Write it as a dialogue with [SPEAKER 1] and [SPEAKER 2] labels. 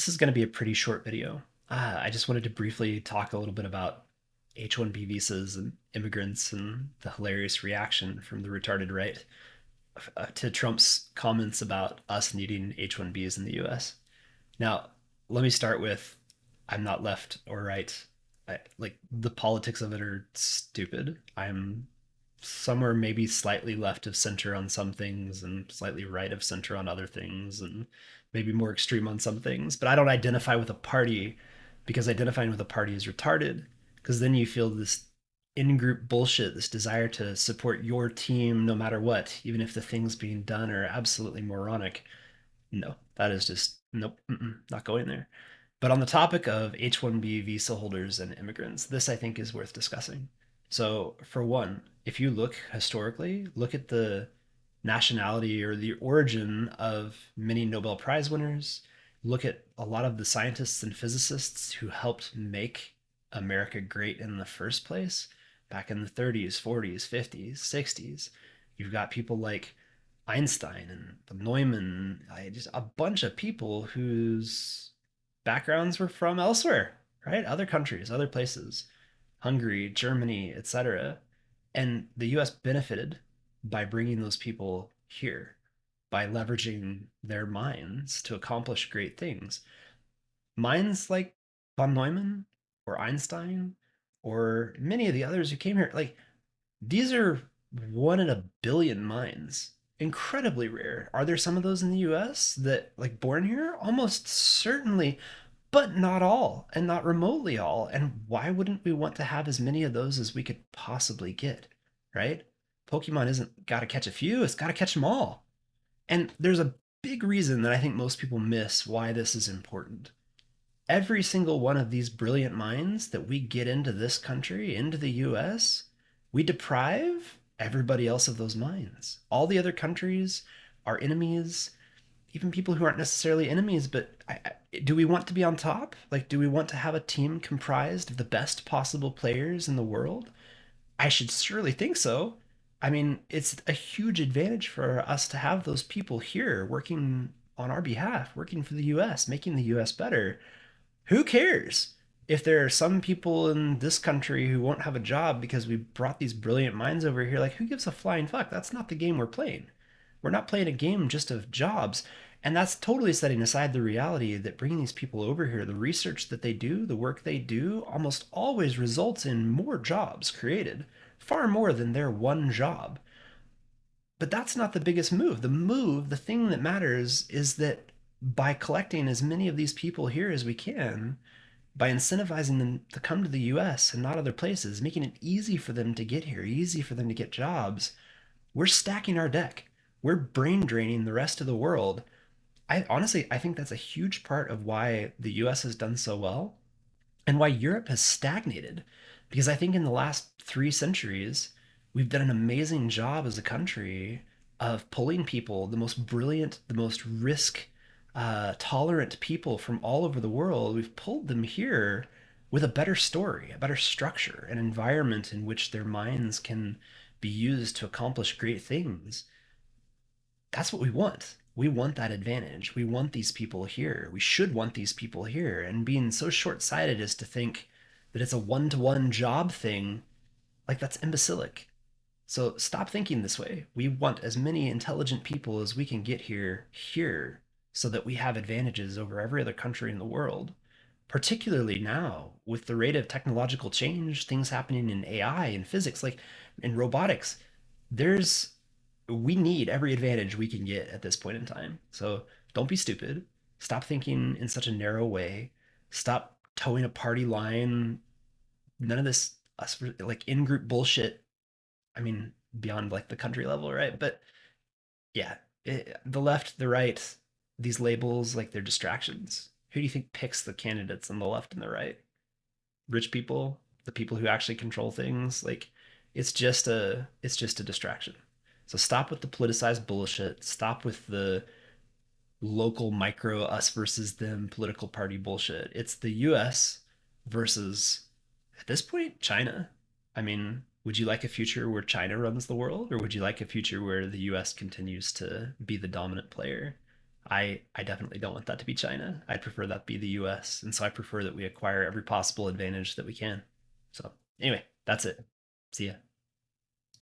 [SPEAKER 1] This is going to be a pretty short video. I just wanted to briefly talk a little bit about H-1B visas and immigrants and the hilarious reaction from the retarded right to Trump's comments about us needing H-1Bs in the US. Now, let me start with I'm not left or right. Like the politics of it are stupid. I'm somewhere maybe slightly left of center on some things and slightly right of center on other things and maybe more extreme on some things, but I don't identify with a party because identifying with a party is retarded because then you feel this in-group bullshit, this desire to support your team no matter what, even if the things being done are absolutely moronic. No, that is just nope, not going there. But on the topic of H-1B visa holders and immigrants, this I think is worth discussing. So, for one, if you look historically, look at the nationality or the origin of many Nobel Prize winners, look at a lot of the scientists and physicists who helped make America great in the first place back in the 30s, 40s, 50s, 60s. You've got people like Einstein and Neumann, just a bunch of people whose backgrounds were from elsewhere, right? Other countries, other places, Hungary, Germany, etc. And the US benefited by bringing those people here, by leveraging their minds to accomplish great things. Minds like von Neumann or Einstein or many of the others who came here, like these are one in a billion minds. Incredibly rare. Are there some of those in the US that like born here? Almost certainly, but not all and not remotely all. And why wouldn't we want to have as many of those as we could possibly get, right? Pokemon isn't got to catch a few, it's got to catch them all. And there's a big reason that I think most people miss why this is important. Every single one of these brilliant minds that we get into this country, into the US, we deprive everybody else of those minds. All the other countries, our enemies, even people who aren't necessarily enemies, but do we want to be on top? Like, do we want to have a team comprised of the best possible players in the world? I should surely think so. I mean, it's a huge advantage for us to have those people here working on our behalf, working for the US, making the US better. Who cares if there are some people in this country who won't have a job because we brought these brilliant minds over here? Like, who gives a flying fuck? That's not the game we're playing. We're not playing a game just of jobs. And that's totally setting aside the reality that bringing these people over here, the research that they do, the work they do, almost always results in more jobs created, far more than their one job. But that's not the biggest move. The thing that matters is that by collecting as many of these people here as we can, by incentivizing them to come to the US and not other places, making it easy for them to get here, easy for them to get jobs, we're stacking our deck. We're brain draining the rest of the world. I think that's a huge part of why the US has done so well and why Europe has stagnated. Because I think in the last 3 centuries, we've done an amazing job as a country of pulling people, the most brilliant, the most risk tolerant people from all over the world. We've pulled them here with a better story, a better structure, an environment in which their minds can be used to accomplish great things. That's what we want. We want that advantage. We want these people here. We should want these people here. And being so short sighted as to think that it's a one to one job thing, like that's imbecilic. So stop thinking this way. We want as many intelligent people as we can get here, so that we have advantages over every other country in the world. Particularly now, with the rate of technological change, things happening in AI and physics, like in robotics, there's we need every advantage we can get at this point in time. So don't be stupid. Stop thinking in such a narrow way. Stop towing a party line. None of this like in-group bullshit. I mean, beyond like the country level, right? But yeah, the left, the right, these labels, like they're distractions. Who do you think picks the candidates on the left and the right? Rich people, the people who actually control things. Like it's just a distraction. So stop with the politicized bullshit. Stop with the local micro us versus them political party bullshit. It's the US versus at this point China. I mean, would you like a future where China runs the world or would you like a future where the US continues to be the dominant player? I definitely don't want that to be China. I'd prefer that be the US. And so I prefer that we acquire every possible advantage that we can. So anyway, that's it. See ya.